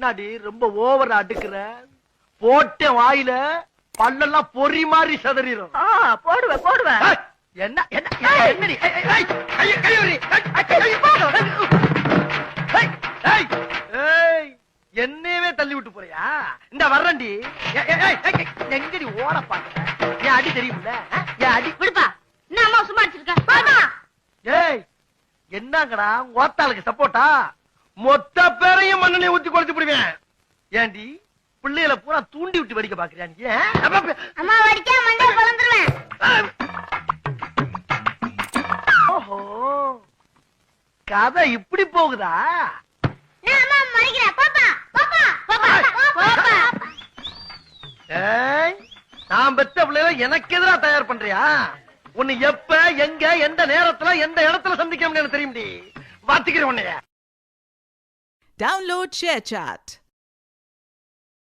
என்னடி ரொம்ப ஓவரா அடுக்குற? போட்ட வாயில பல்லெல்லாம் பொறி மாதிரி சதறிடும். போடுவேன். என்ன என்ன என்னடி? என்னவே தள்ளி விட்டு போறியா? இந்த வர்றண்டி. எங்கடி ஓட பாக்குற? என் அடி தெரியுமில்ல? என் அடி விடுப்பா. என்ன அம்மா சும்மா அடிச்சிருக்க? ஏய், என்னங்கடா ஓத்தாளுக்கு சப்போட்டா? மொத்த பேரையும் மண்ணெண்ணெய் ஊத்தி குறைச்சு போடுவேன். ஏண்டி பிள்ளைகளை பூரா தூண்டி விட்டு வடிக்க பாக்குறியா நீ? அம்மா வடிக்க மண்டைய கலந்துருவேன். ஓஹோ, கதை இப்படி போகுதா? நான் அம்மா மறிக்கிறேன். பாப்பா. ஏய், நான் பெத்த பிள்ளைகளை எனக்கு எதிரா தயார் பண்றியா? உன்னை எப்ப எங்க எந்த நேரத்துல எந்த இடத்துல சந்திக்க முடியும் தெரியும்டி. வாத்திக்கிறேன் உன்னைய. Download ShareChat.